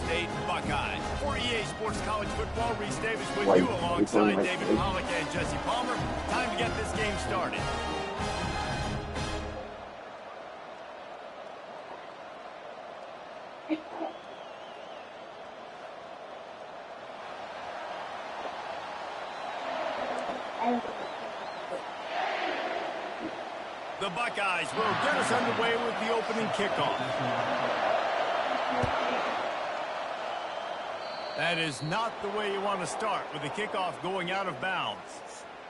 State Buckeyes. For EA Sports College Football, Reese Davis with you alongside David Pollock and Jesse Palmer. Time to get this game started. The Buckeyes will get us underway with the opening kickoff. That is not the way you want to start with the kickoff going out of bounds.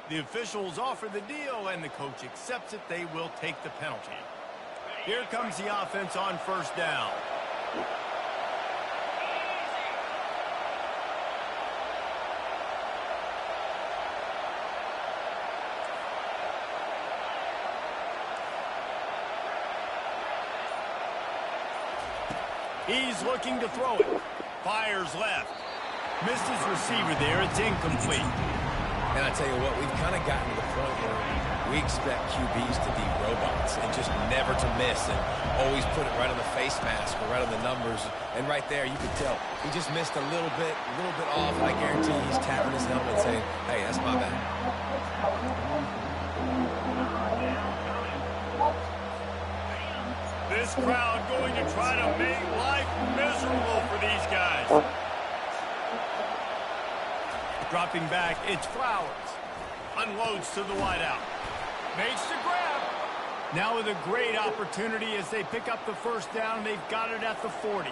The officials offer the deal and the coach accepts it. They will take the penalty. Here comes the offense on first down. He's looking to throw it. Fires left. Missed his receiver there. It's incomplete. And I tell you what, we've kind of gotten to the point where we expect QBs to be robots and just never to miss and always put it right on the face mask or right on the numbers. And right there, you could tell he just missed a little bit off. And I guarantee he's tapping his helmet saying, hey, that's my bad. This crowd going to try to make life miserable for these guys. Dropping back, it's Flowers. Unloads to the wideout. Makes the grab. Now with a great opportunity as they pick up the first down. They've got it at the 40.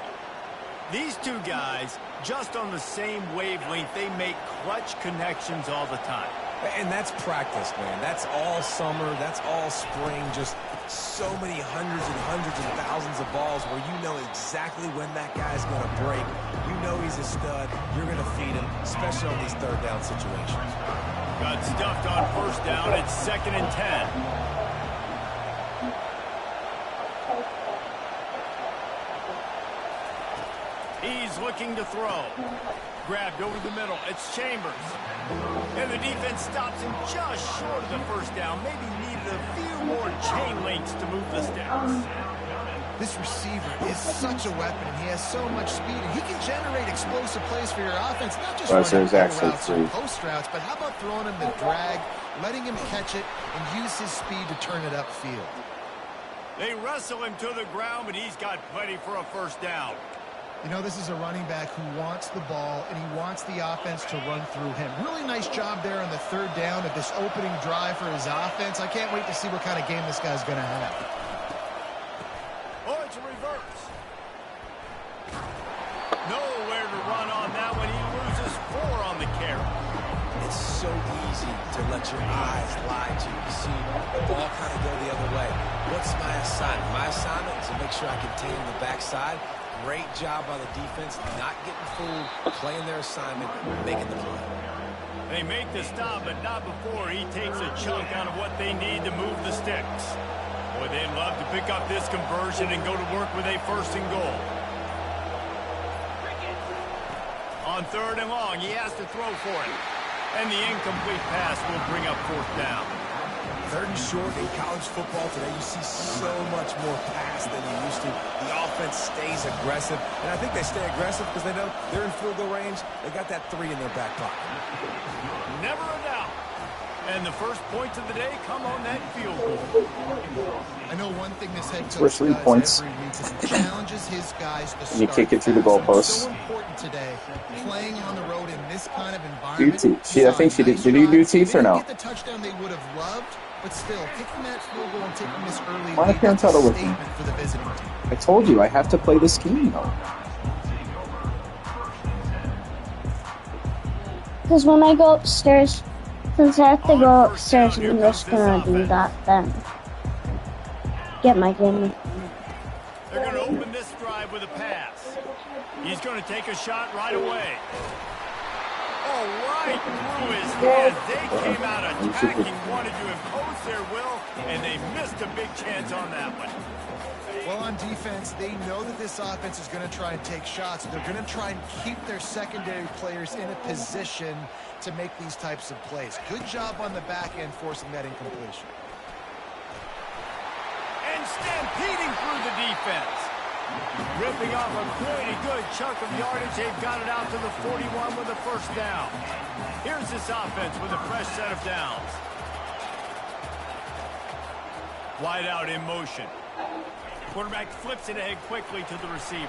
These two guys, just on the same wavelength, they make clutch connections all the time. And that's practice, man. That's all summer. That's all spring. Just so many hundreds and thousands of balls where you know exactly when that guy's going to break. You know he's a stud. You're going to feed him, especially on these third down situations. Got stuffed on first down. It's 2nd and 10. He's looking to throw. Grabbed over the middle. It's Chambers. And the defense stops him just short of the first down. Maybe needed a few more chain links to move the sticks. This receiver is such a weapon, and he has so much speed, and he can generate explosive plays for your offense, not just running routes or post routes, but how about throwing him the drag, letting him catch it, and use his speed to turn it upfield. They wrestle him to the ground, but he's got plenty for a first down. You know, this is a running back who wants the ball, and he wants the offense to run through him. Really nice job there on the third down of this opening drive for his offense. I can't wait to see what kind of game this guy's going to have. Oh, it's a reverse. Nowhere to run on that one. He loses 4 on the carry. It's so easy to let your eyes lie to you. You see the ball kind of go the other way. What's my assignment? My assignment is to make sure I contain the backside. Great job by the defense, not getting fooled, playing their assignment, making the play. They make the stop, but not before he takes a chunk out of what they need to move the sticks. Boy, they'd love to pick up this conversion and go to work with a 1st and goal. On 3rd and long, he has to throw for it. And the incomplete pass will bring up 4th down. 3rd and short in college football today, you see so much more pass than you used to. The offense stays aggressive, and I think they stay aggressive because they know they're in field goal range. They got that 3 in their back pocket. Never a doubt. And the first points of the day come on that field goal. I know one thing this head coach First 3 points. every week is he challenges his guys to start You kick it through the goalposts. So important today, playing on the road in this kind of environment. I think she did. Did you do teeth or no? Get the touchdown they would have loved, but still, kicking that field goal and taking this early Why lead, can't that's a tell with me? statement for the visiting team. I told you I have to play this game though. Because when I go upstairs, since I have to go upstairs, I'm just gonna do that then. Get my game. They're going to open this drive with a pass. He's going to take a shot right away. Oh, right through his hands. They came out attacking, wanted to impose their will, and they missed a big chance on that one. Well, on defense, they know that this offense is going to try and take shots. They're going to try and keep their secondary players in a position to make these types of plays. Good job on the back end forcing that incompletion. And stampeding through the defense. Ripping off a pretty good chunk of yardage. They've got it out to the 41 with a first down. Here's this offense with a fresh set of downs. Wide out in motion. Quarterback flips it ahead quickly to the receiver.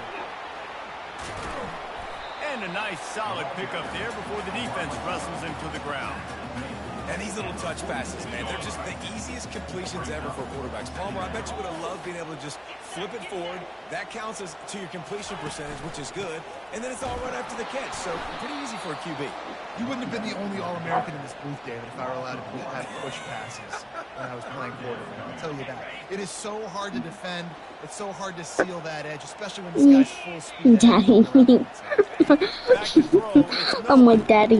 And a nice solid pickup there before the defense wrestles him to the ground. And these little touch passes, man, they're just the easiest completions ever for quarterbacks. Palmer, I bet you would have loved being able to just flip it forward. That counts as to your completion percentage, which is good. And then it's all right after the catch. So pretty easy for a QB. You wouldn't have been the only All-American in this booth, David, if I were allowed to have push passes when I was playing quarterback. I'll tell you that. It is so hard to defend. It's so hard to seal that edge, especially when this guy's full speed. Daddy. I'm with Daddy.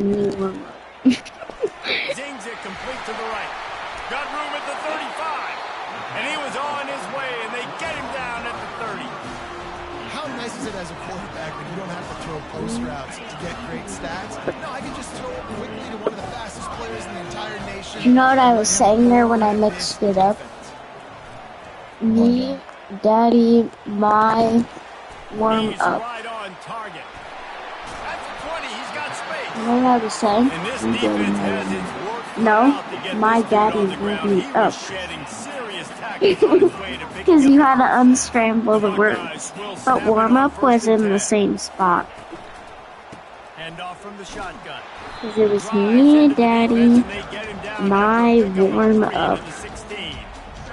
Zings it complete to the right. Got room at the 35. And he was on his way, and they get him down at the 30. How nice is it as a quarterback when you don't have to throw post routes to get great stats? No, I can just throw it quickly to one of the fastest players in the entire nation. You know what I was saying there when I mixed it up? Me, Daddy, my warm He's up. right on target. At the 20, he's got space. You know what I was saying? And this defense has its work cut No, out to get my this dude daddy on the will ground. be He up. was shedding serious tackles on his way to picking Because you up. had to unscramble the words. But warm up was in the same spot. Hand off from the shotgun. Because it was Drives me, into the Daddy, defense, and they get him down my after a pickup of warm 3 to up. the 16.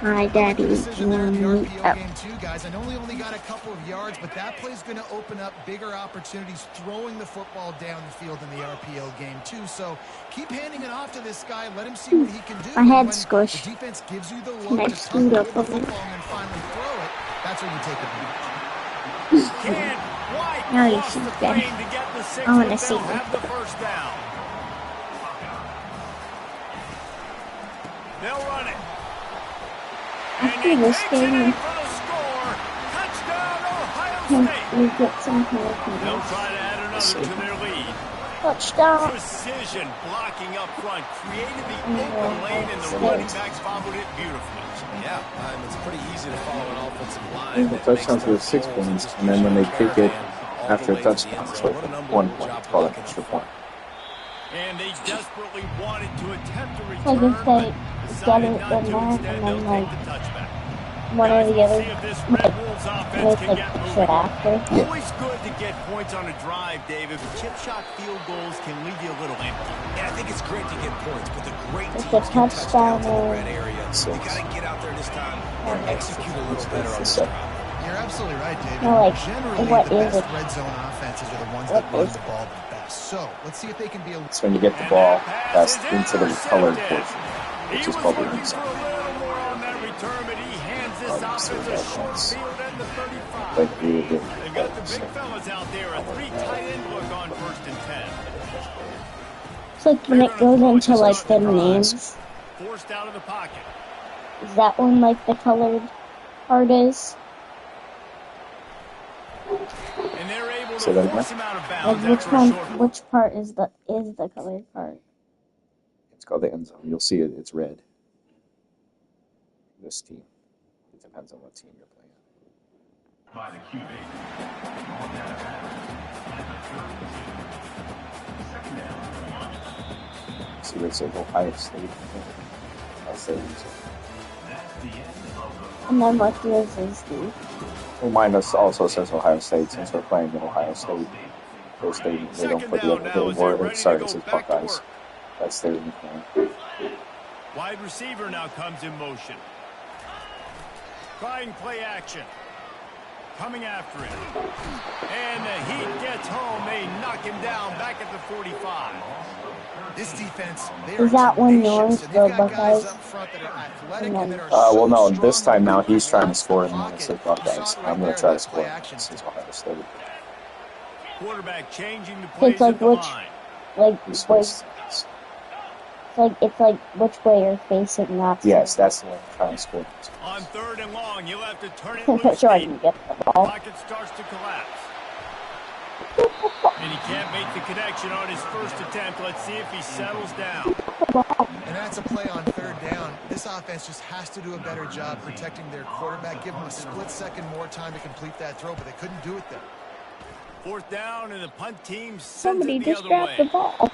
My daddy Decision there in the warm me RPO up. game too, guys. I know he only got a couple of yards, but that play's going to open up bigger opportunities throwing the football down the field in the RPO game too. So keep handing it off to this guy. Let him see what he can do. My head When squished. the defense gives you the Can I look to scoot tuck up the a little? football and then finally throw it. That's when you take advantage. Can't quite Now you cross see the that. plane to get the 6, I wanna but see they'll that. have the first down. They'll run it. And After he this takes it in game, for the score. Touchdown, Ohio can State. we get some They'll hair? try to add another to their lead. Touchdown. Precision blocking up front created the open lane, and the running back followed it beautifully. Yeah, it's pretty easy to follow an offensive line. Yeah, the touchdown's worth 6 points, and then when they kick it after a touchdown, it's worth 1 point. It's called an extra point. And they desperately wanted to attempt to Like return, if but they decided get it not in to. there, Instead, and they'll then take the touchback. one or Guys, the we'll other, see if this like, Red Wolves offense with can the get shit moving. after. Yeah. Always good to get points on a drive, David, but chip shot field goals can leave you a little empty. Yeah, I think it's great to get points, but the great With teams the get touchdowns in the touchdown red area. So You got to get out there this time and execute a little better on this So, drive. You're absolutely right, David. No, like, Generally, what the is best it? red zone offenses are the ones What that run is the ball the best. So let's see if they can be a it's when you get the ball passed into the colored portion, He which was is called the looking end for a zone. little more on that return, but he hands this Oh, so offense a that short one's field at the 35. like really good. They've got the big fellas out there, a 3 tight end look on 1st and 10. It's like when it goes into like the names. Forced out of the pocket. Is that one like the colored part is? And they're able Say to that force again? him out of Like bounds which after a one? short. Which part is the colored part? It's called the end zone. You'll see it. It's red. This team. It depends on what team you're playing. By the QB. See where it says Ohio State. I'll say it. And then what yours is the? Well, mine also says Ohio State since we're playing in Ohio State. Because they don't put the other word. Sorry, it says Buckeyes. That's their uniform. Wide receiver now comes in motion. Trying play action. Coming after him. And he gets home. They knock him down back at the 45. This defense, they Is are that one tenacious, yours, and the they've got guys Buckeyes? up front that are athletic And and then- that are Well, no, so this strong time now when he's trying to relax score the and then pocket. it's like You Buckeyes. saw it I'm right going there, to try to that score. play action. This is Ohio State. Quarterback changing the So plays it's like at the which, line. like He's which, supposed it's like which way you're facing. That's Yes, that's the one trying to score. On 3rd and long, you'll have to turn it loose. so I deep. can get the ball. Pocket starts to collapse. And he can't make the connection on his first attempt. Let's see if he settles down. And that's a play on third down. This offense just has to do a better job protecting their quarterback. Give them a split second more time to complete that throw, but they couldn't do it there. Fourth down, and the punt team sends Somebody it the just other dropped the way. ball.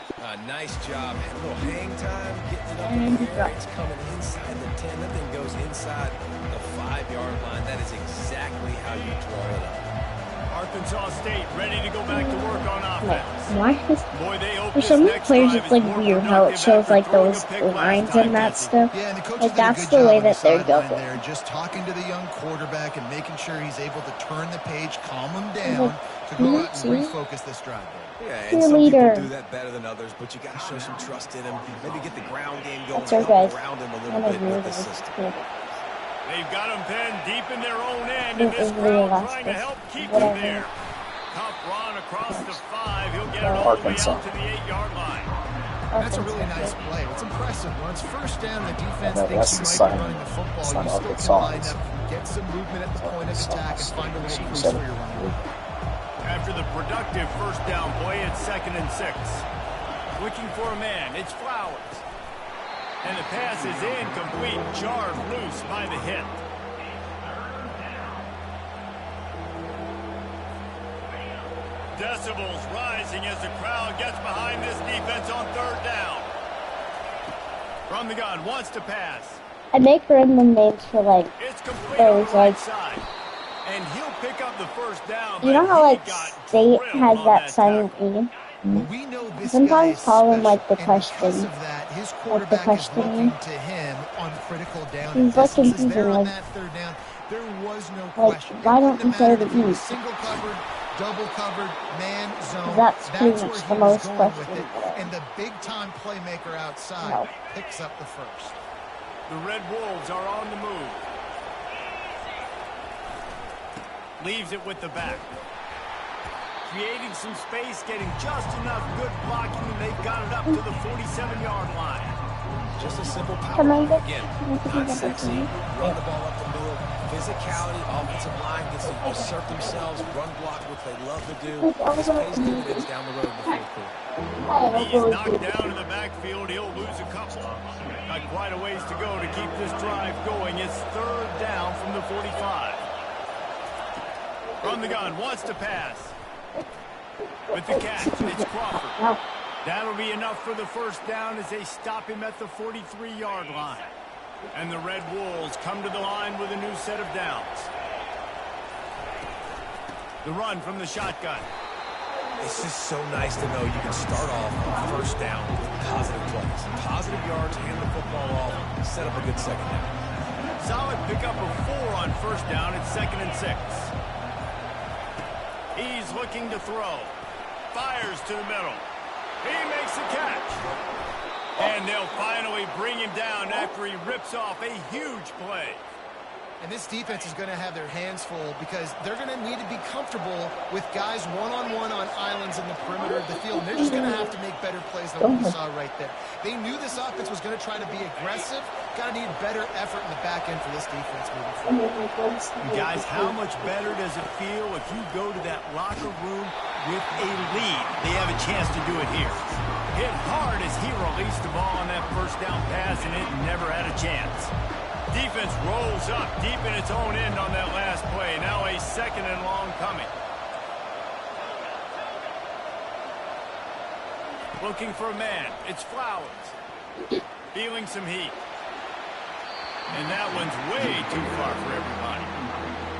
Nice job, man. A little hang time, getting it up in the air. It's coming inside the 10. That thing goes inside the 5-yard line. That is exactly how you draw it up. Arkansas State ready to go back to work on offense. Why is Boy, they hope for this some next players drive it's like is more weird how it productive shows after like throwing those a pick last lines time, and that Jesse. stuff. Yeah, and the coach Like did a that's good the way job on that they're sideline built. there, just talking to the young quarterback and making sure he's able to turn the page, calm him down, to go out and refocus this drive there. Yeah, and some people Cheerleader. do that better than others, but you got to show some trust in him. Maybe get the ground game going, That's our help guys. around him a One little of bit your with the guys. system. They've got them pinned deep in their own end, This and this is real crowd trying to Alaska. help keep them Whatever. there. Tough run across the 5. He'll get it all the way Arkansas. out to the 8-yard line. That's a really nice play. It's impressive. When it's first down, the defense Yeah, thinks that's you the might be sign. running the football. Sign You still can Arkansas. line up, get some movement at the point of attack, and find a little crease where you're running. After the productive first down play, it's 2nd and 6. Looking for a man. It's Flowers. And the pass is incomplete. Jarred loose by the hit. Decibels rising as the crowd gets behind this defense on 3rd down. From the gun, wants to pass. I make random names for like It's complete those on the right like side. And he'll pick up the first down. you know but how he like got State drilled has on that silent tackle. E. Well, we know this Sometimes guy is call him, special, like, the and question. because of that, his quarterback is question. looking to him on critical down. He's And looking distance is there confusing, on like- that third down. There was no Like, question. why It don't wouldn't you have say mattered the if he was E? single covered, double covered, man zone. That's pretty where much he the was most going with question. it. And the big time playmaker outside No. picks up the first. The Red Wolves are on the move. Leaves it with the back. Creating some space, getting just enough good blocking, and they've got it up to the 47-yard line. Just a simple power Come on, play. get- Again, can I get not that sexy, back? run the ball up the middle. Physicality, offensive line gets to assert themselves, run block, which they love to do. This pays dividends down the road in the fourth quarter. He is knocked down in the backfield. He'll lose a couple. Got quite a ways to go to keep this drive going. It's 3rd down from the 45. From the gun, wants to pass. With the catch, it's Crawford. No. That'll be enough for the first down as they stop him at the 43-yard line. And the Red Wolves come to the line with a new set of downs. The run from the shotgun. It's just so nice to know you can start off on first down with positive plays. Positive yards, hand the football off, set up a good second down. Solid pickup of 4 on first down. It's 2nd and 6. He's looking to throw. Fires to the middle. He makes the catch. And they'll finally bring him down after he rips off a huge play. And this defense is going to have their hands full because they're going to need to be comfortable with guys one-on-one on islands in the perimeter of the field. And they're just going to have to make better plays than what we saw right there. They knew this offense was going to try to be aggressive. Got to need better effort in the back end for this defense moving forward. You guys, how much better does it feel if you go to that locker room with a lead? They have a chance to do it here. Hit hard as he released the ball on that first down pass, and it never had a chance. Defense rolls up deep in its own end on that last play. Now a 2nd and long coming. Looking for a man. It's Flowers. Feeling some heat. And that one's way too far for everybody.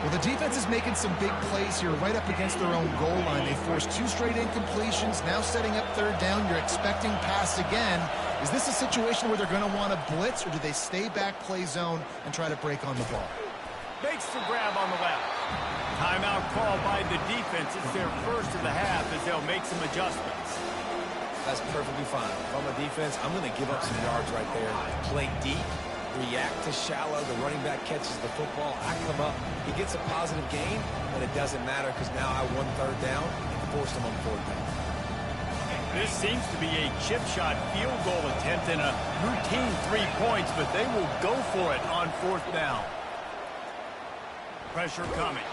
Well, the defense is making some big plays here right up against their own goal line. They forced 2 straight incompletions, now setting up 3rd down. You're expecting pass again. Is this a situation where they're going to want to blitz, or do they stay back, play zone, and try to break on the ball? Makes the grab on the left. Timeout call by the defense. It's their first of the half as they'll make some adjustments. That's perfectly fine. If I'm a defense, I'm going to give up some yards right there. Play deep, react to shallow. The running back catches the football. I come up. He gets a positive gain, but it doesn't matter because now I won 3rd down and forced him on 4th down. This seems to be a chip shot field goal attempt and a routine 3 points, but they will go for it on 4th down. Pressure coming.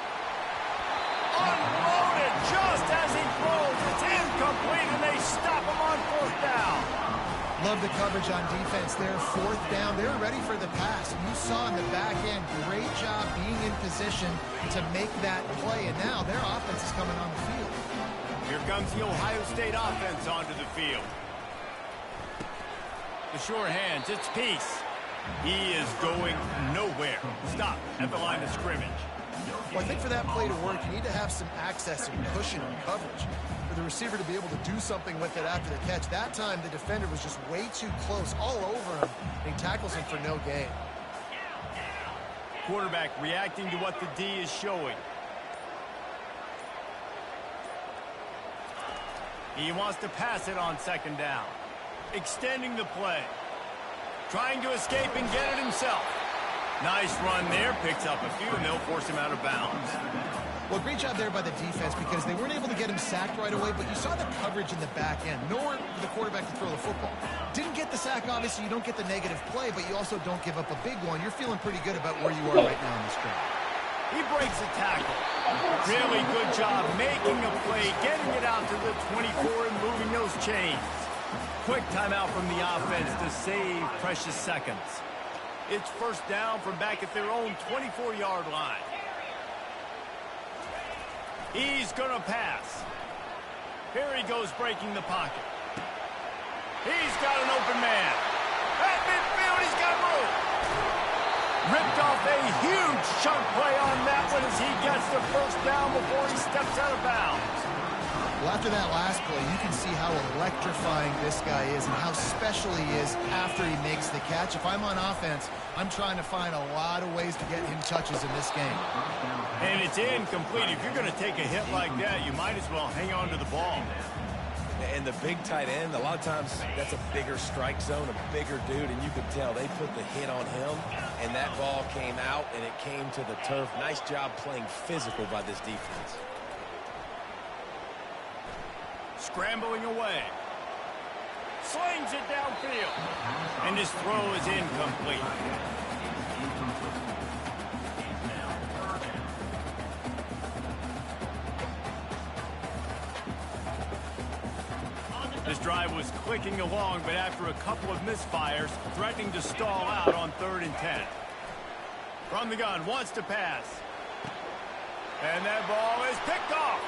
Unloaded just as he Love the coverage on defense there. 4th down. They were ready for the pass. And you saw in the back end, great job being in position to make that play. And now their offense is coming on the field. Here comes the Ohio State offense onto the field. The sure hands, it's Peace. He is going nowhere. Stop at the line of scrimmage. Well, I think for that play to work, you need to have some access and cushion and coverage for the receiver to be able to do something with it after the catch. That time, the defender was just way too close, all over him, and he tackles him for no gain. Quarterback reacting to what the D is showing. He wants to pass it on 2nd down. Extending the play. Trying to escape and get it himself. Nice run there. Picks up a few, and they'll force him out of bounds. Well, great job there by the defense because they weren't able to get him sacked right away, but you saw the coverage in the back end. Nowhere for the quarterback to throw the football. Didn't get the sack, obviously. You don't get the negative play, but you also don't give up a big one. You're feeling pretty good about where you are right now in this game. He breaks a tackle. Really good job making a play, getting it out to the 24 and moving those chains. Quick timeout from the offense to save precious seconds. It's 1st down from back at their own 24-yard line. He's going to pass. Here he goes breaking the pocket. He's got an open man. At midfield, he's got room. Ripped off a huge chunk play on that one as he gets the 1st down before he steps out of bounds. Well, after that last play, you can see how electrifying this guy is and how special he is after he makes the catch. If I'm on offense, I'm trying to find a lot of ways to get him touches in this game. And it's incomplete. If you're going to take a hit like that, you might as well hang on to the ball. And the big tight end, a lot of times that's a bigger strike zone, a bigger dude, and you could tell they put the hit on him, and that ball came out, and it came to the turf. Nice job playing physical by this defense. Scrambling away. Slings it downfield. And his throw is incomplete. This drive was clicking along, but after a couple of misfires, threatening to stall out on 3rd and 10. From the gun, wants to pass. And that ball is picked off.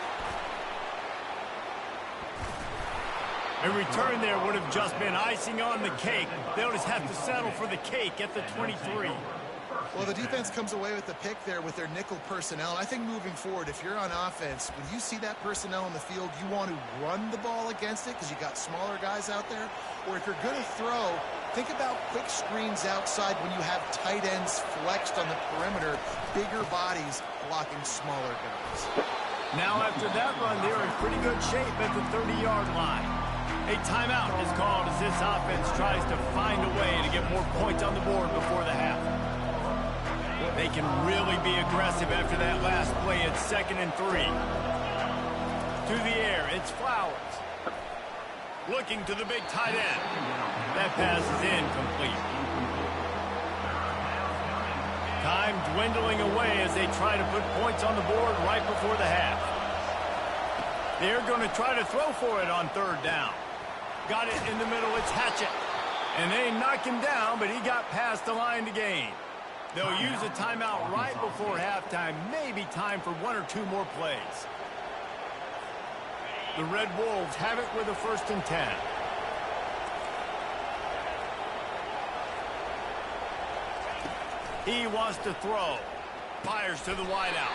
A return there would have just been icing on the cake. They'll just have to settle for the cake at the 23. Well, the defense comes away with the pick there with their nickel personnel. I think moving forward, if you're on offense, when you see that personnel in the field, you want to run the ball against it because you got smaller guys out there. Or if you're going to throw, think about quick screens outside when you have tight ends flexed on the perimeter, bigger bodies blocking smaller guys. Now after that run, they're in pretty good shape at the 30-yard line. A timeout is called as this offense tries to find a way to get more points on the board before the half. They can really be aggressive after that last play at 2nd and 3. To the air, it's Flowers. Looking to the big tight end. That pass is incomplete. Time dwindling away as they try to put points on the board right before the half. They're going to try to throw for it on 3rd down. Got it in the middle, it's Hatchett. And they knock him down, but he got past the line to gain. They'll use a timeout right before halftime, maybe time for 1 or 2 more plays. The Red Wolves have it with a 1st and 10. He wants to throw. Fires to the wideout.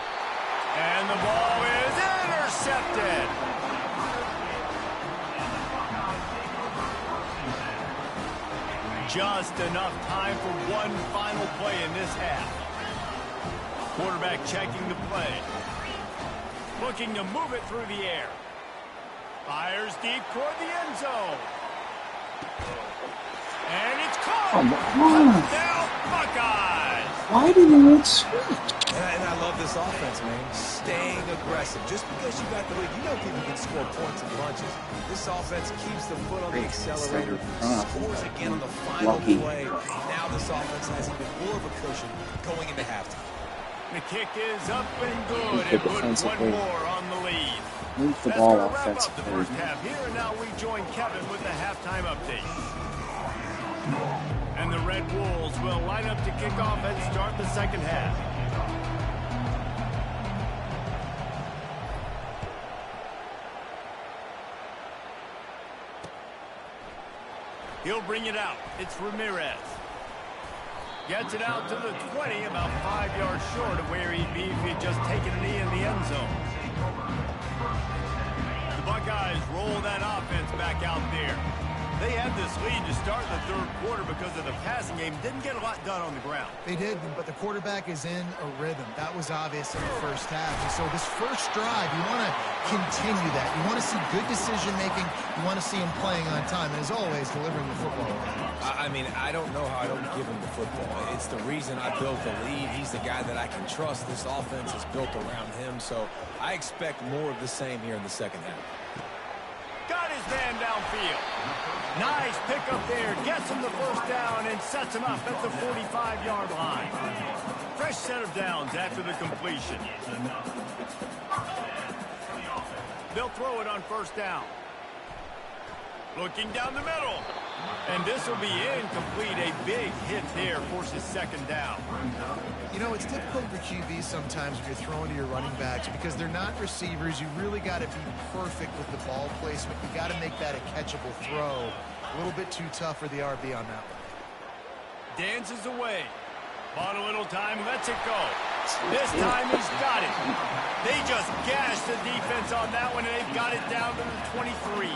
And the ball is intercepted. Just enough time for one final play in this half. Quarterback checking the play. Looking to move it through the air. Fires deep toward the end zone. And it's caught. Touchdown, Buckeyes. Why did he make sweet? And I love this offense, man. Staying aggressive. Just because you got the lead, you know people can score points in bunches. This offense keeps the foot on the accelerator, scores again on the final play. Now this offense has even more of a cushion going into halftime. The kick is up and good, and put one more on the lead. Move the That's ball going to wrap up the offensively. first half. Here and now we join Kevin with the halftime update. And the Red Wolves will line up to kick off and start the second half. He'll bring it out. It's Ramirez. Gets it out to the 20, about 5 yards short of where he'd be if he'd just taken a knee in the end zone. The Buckeyes roll that offense back out there. They had this lead to start the third quarter because of the passing game. Didn't get a lot done on the ground. They did, but the quarterback is in a rhythm. That was obvious in the first half. And so this first drive, you want to continue that. You want to see good decision-making. You want to see him playing on time. And as always, delivering the football. I mean, I don't know how I don't give him the football. It's the reason I built the lead. He's the guy that I can trust. This offense is built around him. So I expect more of the same here in the second half. Got his man downfield. Nice pickup there. Gets him the first down and sets him up at the 45-yard line. Fresh set of downs after the completion. They'll throw it on first down. Looking down the middle. And this will be incomplete. A big hit there forces second down. You know, it's difficult for QBs sometimes when you're throwing to your running backs because they're not receivers. You really got to be perfect with the ball placement. You got to make that a catchable throw. A little bit too tough for the RB on that one. Dances away. Bought a little time, lets it go. This time he's got it. They just gashed the defense on that one, and they've got it down to the 23.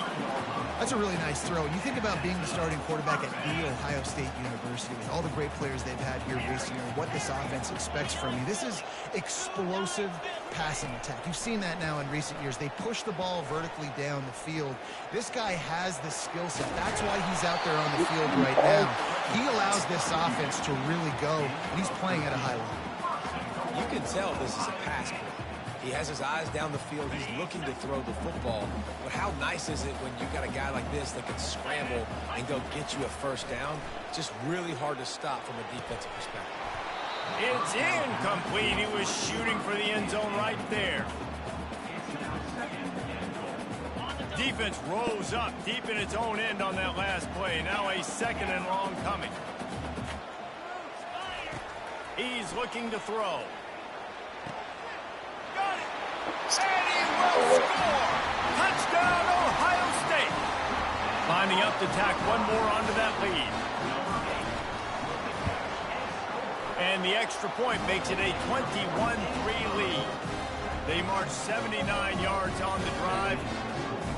That's a really nice throw. And you think about being the starting quarterback at The Ohio State University with all the great players they've had here recently and what this offense expects from you. This is explosive passing attack. You've seen that now in recent years. They push the ball vertically down the field. This guy has the skill set. That's why he's out there on the field right now. He allows this offense to really go, and he's playing at a high level. You can tell this is a pass play. He has his eyes down the field. He's looking to throw the football. But how nice is it when you got a guy like this that can scramble and go get you a first down? Just really hard to stop from a defensive perspective. It's incomplete. He was shooting for the end zone right there. Defense rose up deep in its own end on that last play. Now a second and long coming. He's looking to throw. Got it. And he will score. Touchdown, Ohio State. Lining up to tack one more onto that lead. And the extra point makes it a 21-3 lead. They march 79 yards on the drive,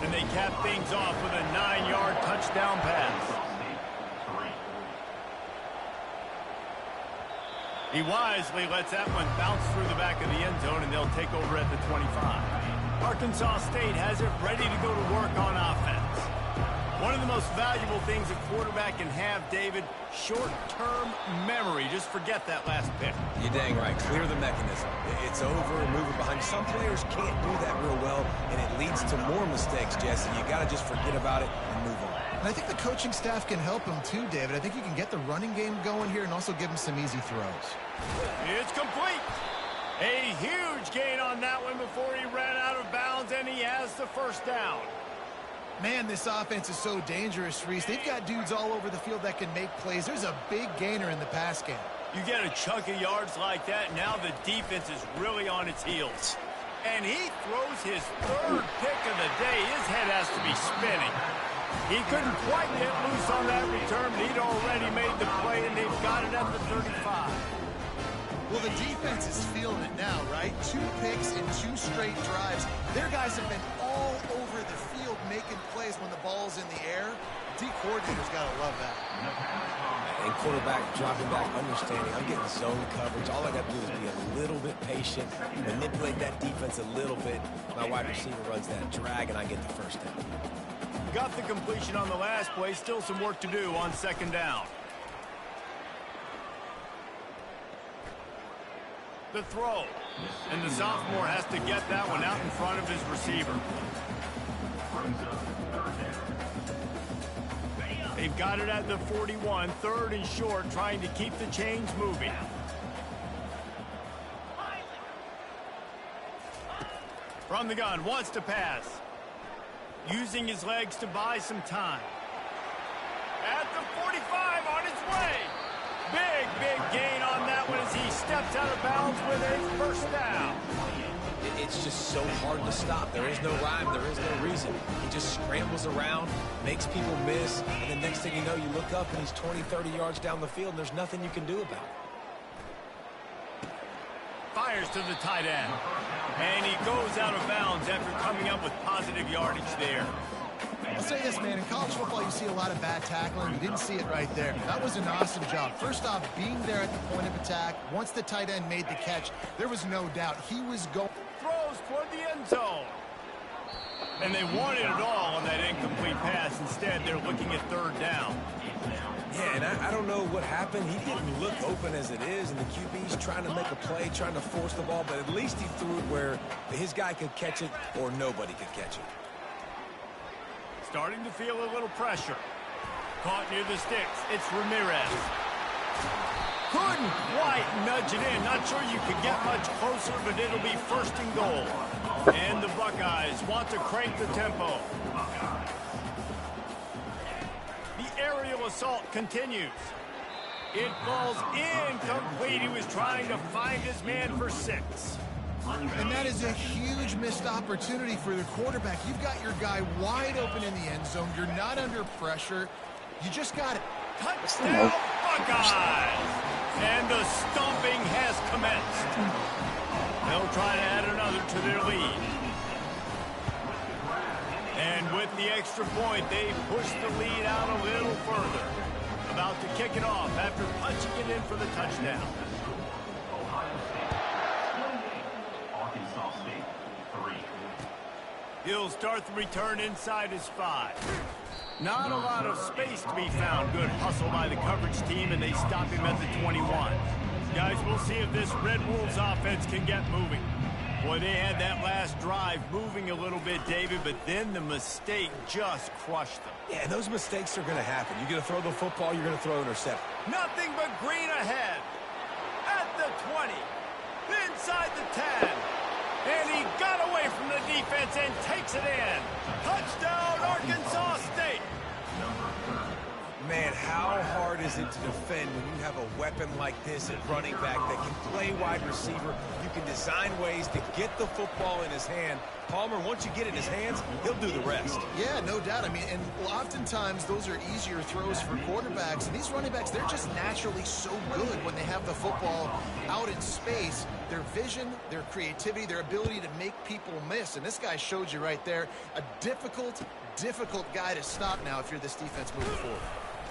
and they cap things off with a 9-yard touchdown pass. He wisely lets that one bounce through the back of the end zone, and they'll take over at the 25. Arkansas State has it ready to go to work on offense. One of the most valuable things a quarterback can have, David, short-term memory. Just forget that last pick. You're dang right. Clear the mechanism. It's over and move it behind. Some players can't do that real well, and it leads to more mistakes, Jesse. You got to just forget about it and move on. And I think the coaching staff can help him too, David. I think you can get the running game going here and also give him some easy throws. It's complete. A huge gain on that one before he ran out of bounds, and he has the first down. Man, this offense is so dangerous, Reese. They've got dudes all over the field that can make plays. There's a big gainer in the pass game. You get a chunk of yards like that, now the defense is really on its heels. And he throws his third pick of the day. His head has to be spinning. He couldn't quite get loose on that return, but he'd already made the play, and they've got it at the 35. Well, the defense is feeling it now, right? 2 picks in 2 straight drives. Their guys have been all over the field making plays when the ball's in the air. D coordinator's got to love that. And quarterback dropping back, understanding, I'm getting zone coverage. All I got to do is be a little bit patient, manipulate that defense a little bit. My wide receiver runs that drag, and I get the first down. Got the completion on the last play. Still some work to do on second down. The throw. And the sophomore has to get that one out in front of his receiver. They've got it at the 41, 3rd and short, trying to keep the chains moving. From the gun, wants to pass. Using his legs to buy some time. At the 45, away. Big gain on that one as he steps out of bounds with a first down. It's just so hard to stop. There is no rhyme. There is no reason. He just scrambles around, makes people miss, and the next thing you know, you look up and he's 20, 30 yards down the field, and there's nothing you can do about it. Fires to the tight end. And he goes out of bounds after coming up with positive yardage there. I'll say this, man. In college football, you see a lot of bad tackling. You didn't see it right there. That was an awesome job. First off, being there at the point of attack. Once the tight end made the catch, there was no doubt he was going. Throws toward the end zone. And they wanted it all on that incomplete pass. Instead, they're looking at third down. Yeah, and I don't know what happened. He didn't look open as it is, and the QB's trying to make a play, trying to force the ball, but at least he threw it where his guy could catch it or nobody could catch it. Starting to feel a little pressure. Caught near the sticks. It's Ramirez. Couldn't quite nudge it in. Not sure you could get much closer, but it'll be first and goal. And the Buckeyes want to crank the tempo. The aerial assault continues. It falls incomplete. He was trying to find his man for 6. And that is a huge missed opportunity for the quarterback. You've got your guy wide open in the end zone. You're not under pressure. You just got it. Touchdown, Buckeyes! And the stomping has commenced. They'll try to add another to their lead. And with the extra point, they push the lead out a little further. About to kick it off after punching it in for the touchdown. He'll start the return inside his 5. Not a lot of space to be found. Good hustle by the coverage team, and they stop him at the 21. Guys, we'll see if this Red Wolves offense can get moving. Boy, they had that last drive moving a little bit, David, but then the mistake just crushed them. Yeah, those mistakes are going to happen. You're going to throw the football, you're going to throw an interception. Nothing but green ahead. At the 20. Inside the 10. And he got away from the defense and takes it in. Touchdown, Arkansas State. Man, how hard is it to defend when you have a weapon like this at running back that can play wide receiver? You can design ways to get the football in his hand. Palmer, once you get it in his hands, he'll do the rest. Yeah, no doubt. I mean, and oftentimes those are easier throws for quarterbacks. And these running backs, they're just naturally so good when they have the football out in space. Their vision, their creativity, their ability to make people miss. And this guy showed you right there, a difficult guy to stop now if you're this defense moving forward.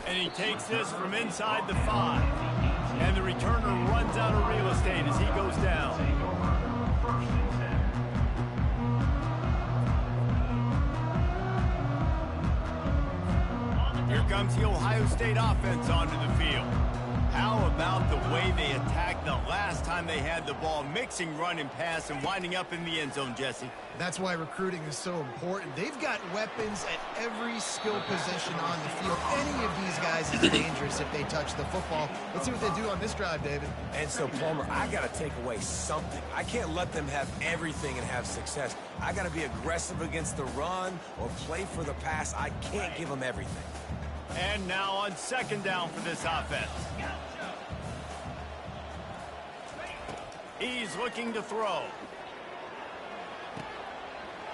And he takes this from inside the 5. And the returner runs out of real estate as he goes down. Here comes the Ohio State offense onto the field. How about the way they attacked the last time they had the ball, mixing run and pass and winding up in the end zone, Jesse? That's why recruiting is so important. They've got weapons at every skill position on the field. Any of these guys is dangerous if they touch the football. Let's see what they do on this drive, David. And so, Palmer, I got to take away something. I can't let them have everything and have success. I got to be aggressive against the run or play for the pass. I can't give them everything. And now on second down for this offense. He's looking to throw.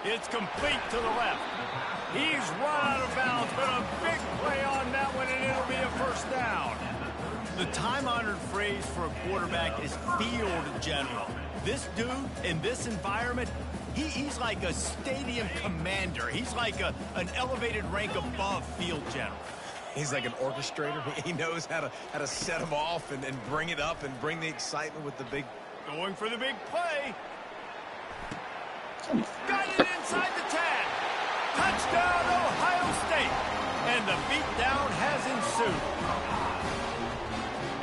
It's complete to the left. He's run out of bounds, but a big play on that one, and it'll be a first down. The time-honored phrase for a quarterback is field general. This dude, in this environment, he's like a stadium commander. He's like an elevated rank above field general. He's like an orchestrator. He knows how to set them off and bring it up and bring the excitement with the big... Going for the big play. Got it inside the 10. Touchdown, Ohio State. And the beatdown has ensued.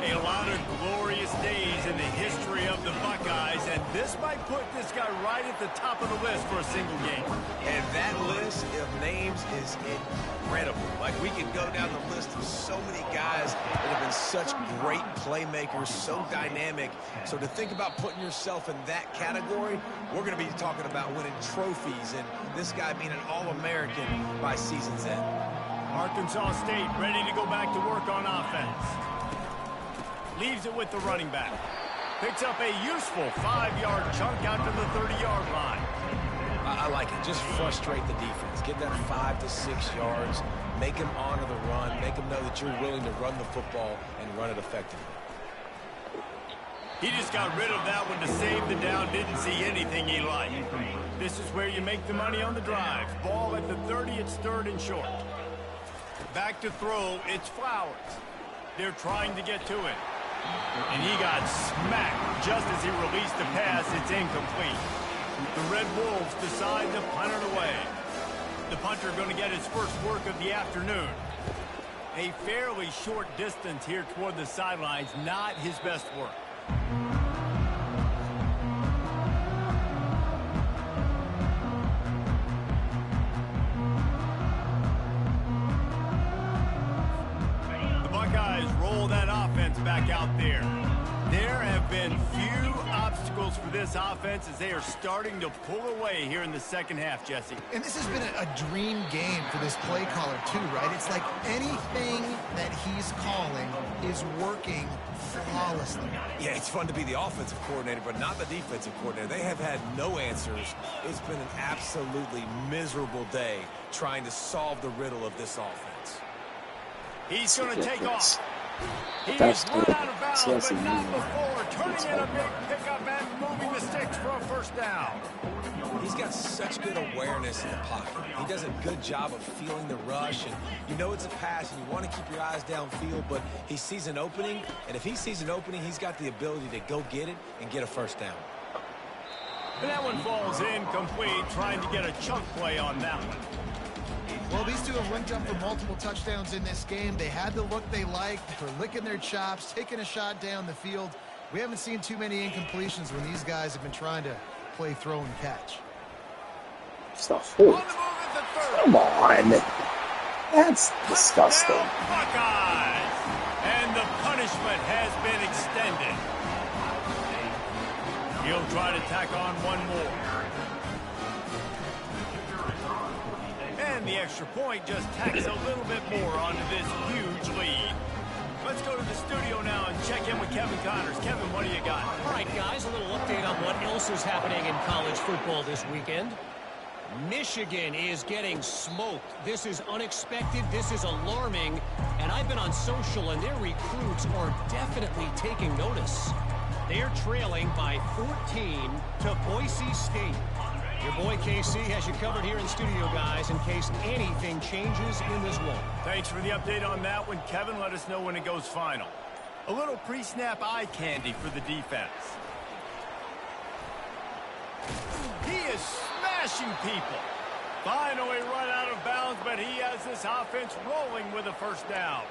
A lot of glorious days in the history of the Buckeyes, and this might put this guy right at the top of the list for a single game. And that list of names is incredible. Like, we could go down the list of so many guys that have been such great playmakers, so dynamic. So to think about putting yourself in that category, we're going to be talking about winning trophies and this guy being an All-American by season's end. Arkansas State ready to go back to work on offense. Leaves it with the running back. Picks up a useful 5-yard chunk out to the 30-yard line. I like it. Just frustrate the defense. Get that 5 to 6 yards. Make them honor the run. Make them know that you're willing to run the football and run it effectively. He just got rid of that one to save the down. Didn't see anything he liked. This is where you make the money on the drive. Ball at the 30. It's 3rd and short. Back to throw. It's Flowers. They're trying to get to it. And he got smacked just as he released the pass. It's incomplete. The Red Wolves decide to punt it away. The punter going to get his first work of the afternoon. A fairly short distance here toward the sidelines. Not his best work. The Buckeyes roll that offense back out there. There have been few obstacles for this offense as they are starting to pull away here in the second half, Jesse. And this has been a dream game for this play caller too, right? It's like anything that he's calling is working flawlessly. Yeah, it's fun to be the offensive coordinator, but not the defensive coordinator. They have had no answers. It's been an absolutely miserable day trying to solve the riddle of this offense. He's going to take off. He is run out of bounds, but not before turning in a big pickup and moving the sticks for a first down. He's got such good awareness in the pocket. He does a good job of feeling the rush, and you know it's a pass, and you want to keep your eyes downfield, but he sees an opening, and if he sees an opening, he's got the ability to go get it and get a first down. And that one falls incomplete, trying to get a chunk play on that one. Well, these two have linked up for multiple touchdowns in this game. They had the look they liked. They're licking their chops, taking a shot down the field. We haven't seen too many incompletions when these guys have been trying to play throw and catch. Stuff. Come on. That's disgusting. Buckeyes! And the punishment has been extended. He'll try to tack on one more. And the extra point just tacks a little bit more onto this huge lead. Let's go to the studio now and check in with Kevin Connors. Kevin, what do you got? All right, guys, a little update on what else is happening in college football this weekend. Michigan is getting smoked. This is unexpected. This is alarming. And I've been on social, and their recruits are definitely taking notice. They're trailing by 14 to Boise State. Your boy KC has you covered here in studio, guys, in case anything changes in this one. Thanks for the update on that one, Kevin. Let us know when it goes final. A little pre-snap eye candy for the defense. He is smashing people. Finally run out of bounds, but he has this offense rolling with a first down.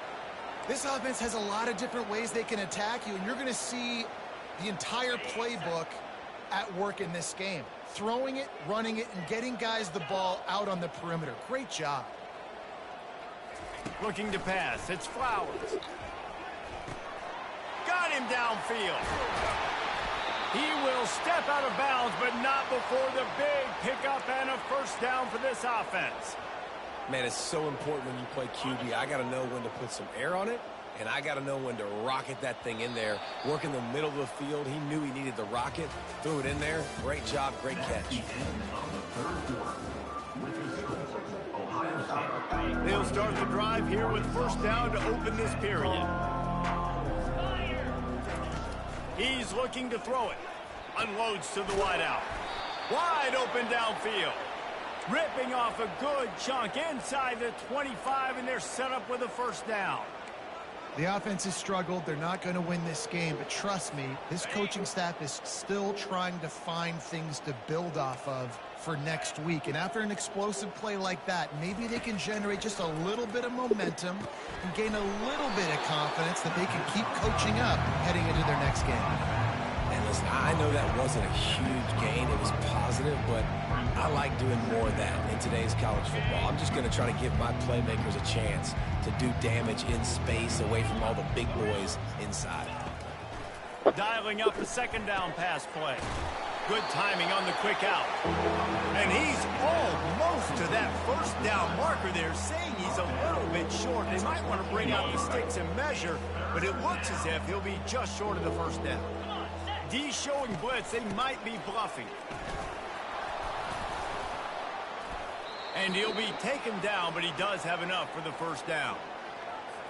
This offense has a lot of different ways they can attack you, and you're going to see the entire playbook at work in this game. Throwing it, running it, and getting guys the ball out on the perimeter. Great job. Looking to pass. It's Flowers. Got him downfield. He will step out of bounds, but not before the big pickup and a first down for this offense. Man, it's so important when you play QB. I got to know when to put some air on it, and I got to know when to rocket that thing in there. Work in the middle of the field. He knew he needed the rocket. Threw it in there. Great job. Great catch. They'll start the drive here with first down to open this period. He's looking to throw it. Unloads to the wideout. Wide open downfield. Ripping off a good chunk inside the 25, and they're set up with a first down. The offense has struggled. They're not going to win this game, but trust me, this coaching staff is still trying to find things to build off of for next week. And after an explosive play like that, maybe they can generate just a little bit of momentum and gain a little bit of confidence that they can keep coaching up heading into their next game. And listen, I know that wasn't a huge gain. It was positive, but I like doing more of that in today's college football. I'm just going to try to give my playmakers a chance to do damage in space away from all the big boys inside. Dialing up the second down pass play. Good timing on the quick out. And he's almost close to that first down marker there, saying he's a little bit short. They might want to bring out the sticks and measure, but it looks as if he'll be just short of the first down. D showing blitz. They might be bluffing. And he'll be taken down, but he does have enough for the first down.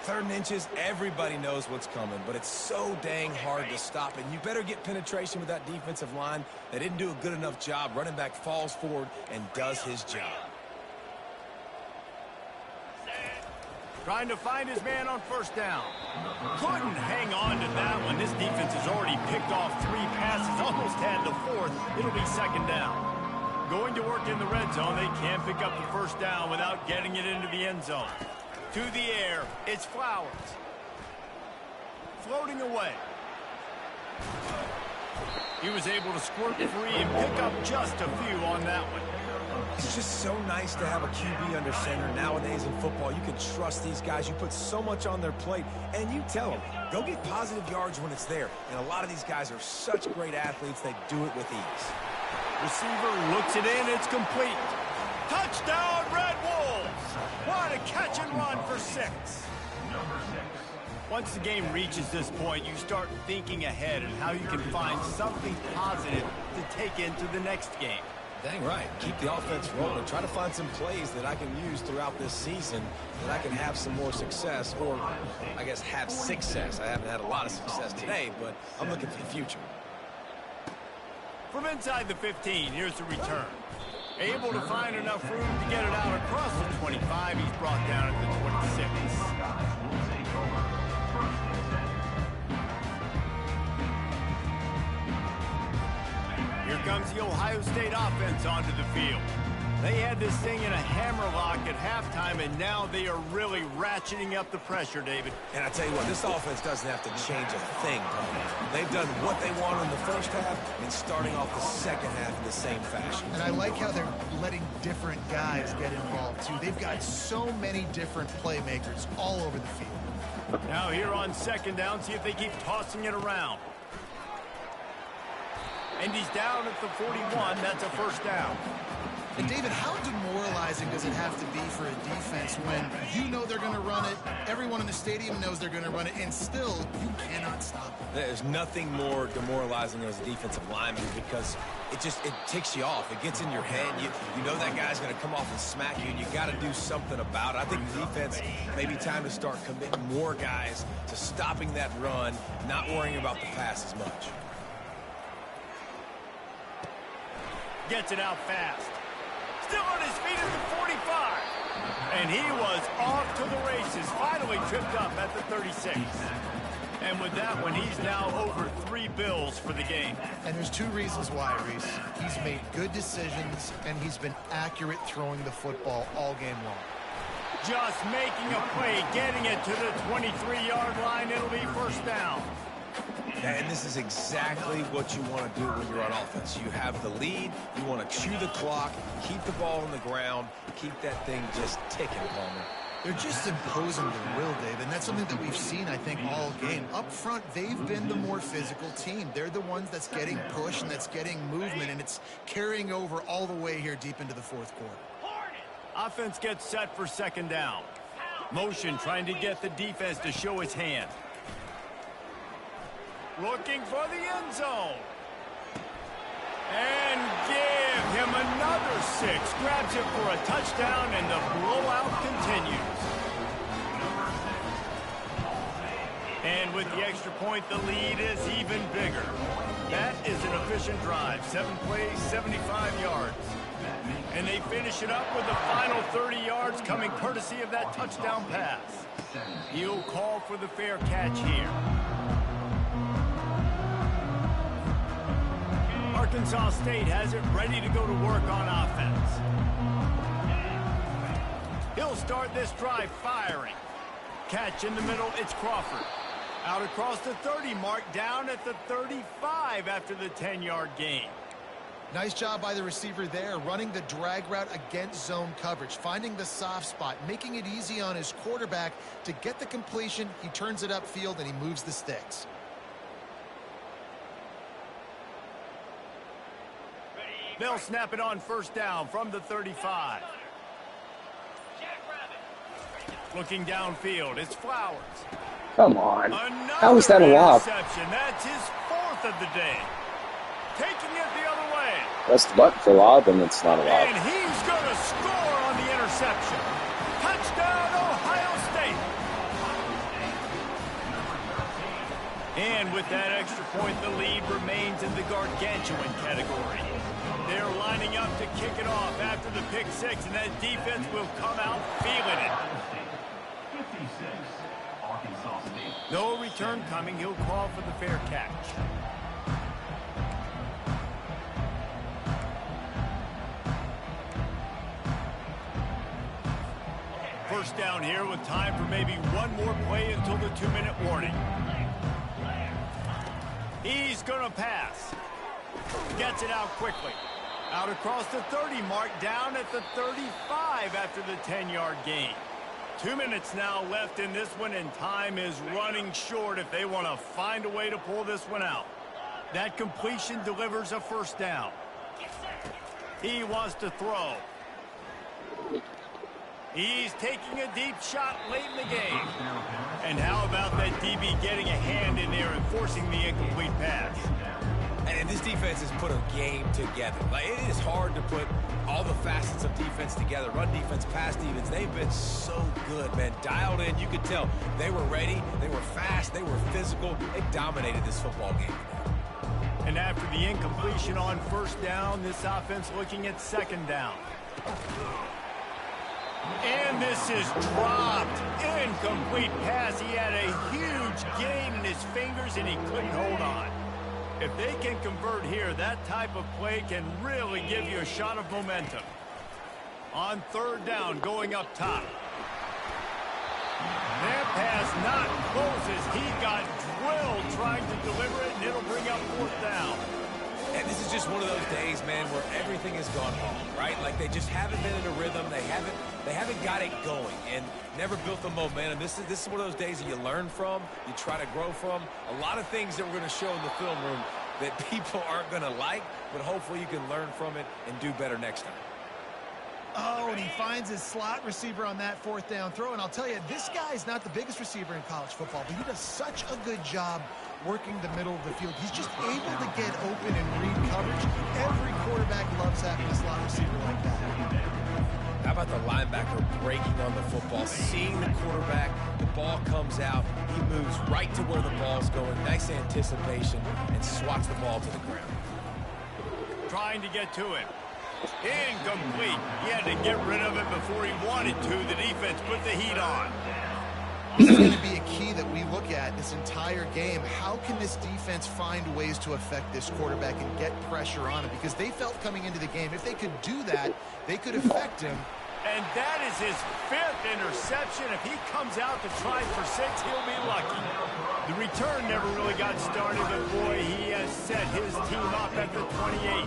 3rd and inches, everybody knows what's coming, but it's so dang hard to stop, and you better get penetration with that defensive line. They didn't do a good enough job. Running back falls forward and does his job. Trying to find his man on first down. Couldn't hang on to that one. This defense has already picked off 3 passes, almost had the 4th. It'll be 2nd down. Going to work in the red zone. They can't pick up the first down without getting it into the end zone. To the air, it's Flowers. Floating away. He was able to squirt free and pick up just a few on that one. It's just so nice to have a QB under center. Nowadays in football, you can trust these guys. You put so much on their plate, and you tell them, go get positive yards when it's there. And a lot of these guys are such great athletes, they do it with ease. Receiver looks it in, it's complete. Touchdown, Red Wolves! What a catch and run for 6. Once the game reaches this point, you start thinking ahead and how you can find something positive to take into the next game. Dang right. Keep the offense rolling. Try to find some plays that I can use throughout this season that I can have some more success, or I guess have success. I haven't had a lot of success today, but I'm looking for the future. From inside the 15, here's the return. Able to find enough room to get it out across the 25. He's brought down at the 26. Here comes the Ohio State offense onto the field. They had this thing in a hammerlock at halftime, and now they are really ratcheting up the pressure, David. And I tell you what, this offense doesn't have to change a thing. They've done what they want in the first half and starting off the second half in the same fashion. And I like how they're letting different guys get involved, too. They've got so many different playmakers all over the field. Now here on 2nd down, see if they keep tossing it around. And he's down at the 41. That's a first down. And David, how demoralizing does it have to be for a defense when you know they're going to run it, everyone in the stadium knows they're going to run it, and still you cannot stop it? There's nothing more demoralizing as a defensive lineman because it ticks you off. It gets in your head. You know that guy's going to come off and smack you, and you got to do something about it. I think the defense may be time to start committing more guys to stopping that run, not worrying about the pass as much. Gets it out fast. Still on his feet at the 45. And he was off to the races. Finally tripped up at the 36. And with that one, he's now over 3 bills for the game. And there's 2 reasons why, Reese. He's made good decisions, and he's been accurate throwing the football all game long. Just making a play, getting it to the 23-yard line. It'll be first down. And this is exactly what you want to do when you're on offense. You have the lead, you want to chew the clock, keep the ball on the ground, keep that thing just ticking, Palmer. They're just imposing their will, Dave, and that's something that we've seen, I think, all game. Up front, they've been the more physical team. They're the ones that's getting push and that's getting movement, and it's carrying over all the way here deep into the 4th quarter. Offense gets set for 2nd down. Motion trying to get the defense to show his hand. Looking for the end zone. And give him another 6. Grabs it for a touchdown, and the blowout continues. And with the extra point, the lead is even bigger. That is an efficient drive. 7 plays, 75 yards. And they finish it up with the final 30 yards coming courtesy of that touchdown pass. He'll call for the fair catch here. Arkansas State has it ready to go to work on offense. He'll start this drive firing. Catch in the middle, it's Crawford. Out across the 30 mark, down at the 35 after the 10-yard gain. Nice job by the receiver there, running the drag route against zone coverage, finding the soft spot, making it easy on his quarterback to get the completion. He turns it upfield, and he moves the sticks. They'll snap it on first down from the 35. Looking downfield, it's Flowers. Come on. How is Another that a lob? interception. That's his 4th of the day. Taking it the other way. Press the button for lob, and it's not a lob. And he's going to score on the interception. Touchdown, Ohio State. And with that extra point, the lead remains in the gargantuan category. They're lining up to kick it off after the pick 6, and that defense will come out feeling it. 56, Arkansas State. No return coming. He'll call for the fair catch. First down here with time for maybe one more play until the 2-minute warning. He's going to pass. Gets it out quickly. Out across the 30 mark, down at the 35 after the 10-yard gain. 2 minutes now left in this one, and time is running short if they want to find a way to pull this one out. That completion delivers a first down. He wants to throw. He's taking a deep shot late in the game. And how about that DB getting a hand in there and forcing the incomplete pass? And this defense has put a game together. Like, it is hard to put all the facets of defense together. Run defense, pass defense. They've been so good, man. Dialed in. You could tell they were ready. They were fast. They were physical. They dominated this football game. And after the incompletion on first down, this offense looking at second down. And this is dropped. Incomplete pass. He had a huge gain in his fingers, and he couldn't hold on. If they can convert here, that type of play can really give you a shot of momentum. On third down, going up top. That pass not closes. He got drilled trying to deliver it, and it'll bring up fourth down. And this is just one of those days, man, where everything has gone wrong, right? Like, they just haven't been in a rhythm. They haven't got it going and never built the momentum. This is one of those days that you learn from, you try to grow from. A lot of things that we're going to show in the film room that people aren't going to like, but hopefully you can learn from it and do better next time. Oh, and he finds his slot receiver on that fourth down throw. And I'll tell you, this guy's not the biggest receiver in college football, but he does such a good job working the middle of the field. He's just able to get open and read coverage. Every quarterback loves having a slot receiver like that. How about the linebacker breaking on the football, seeing the quarterback, the ball comes out, he moves right to where the ball's going, nice anticipation, and swats the ball to the ground. Trying to get to it. Incomplete. He had to get rid of it before he wanted to. The defense put the heat on. This is going to be a key that we look at this entire game. How can this defense find ways to affect this quarterback and get pressure on him? Because they felt coming into the game, if they could do that, they could affect him. And that is his 5th interception. If he comes out to try for 6, he'll be lucky. The return never really got started, but boy, he has set his team up at the 28.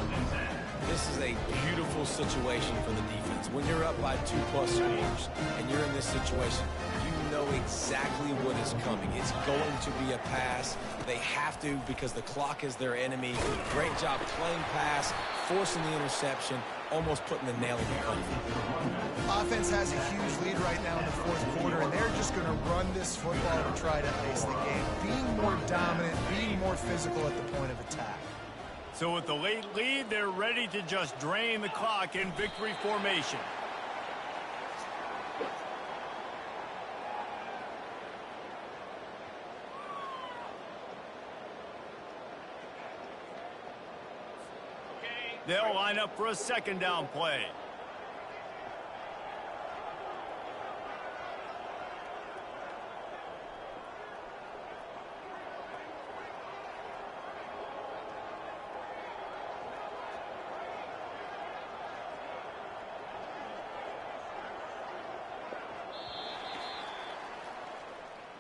This is a beautiful situation for the defense. When you're up by 2+ scores and you're in this situation, you know exactly what is coming. It's going to be a pass. They have to because the clock is their enemy. Great job playing pass, forcing the interception, almost putting the nail in the coffin. Offense has a huge lead right now in the fourth quarter, and they're just going to run this football to try to ice the game. Being more dominant, being more physical at the point of attack. So with the late lead, they're ready to just drain the clock in victory formation. They'll line up for a second down play.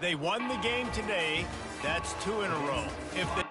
They won the game today. That's 2 in a row. If they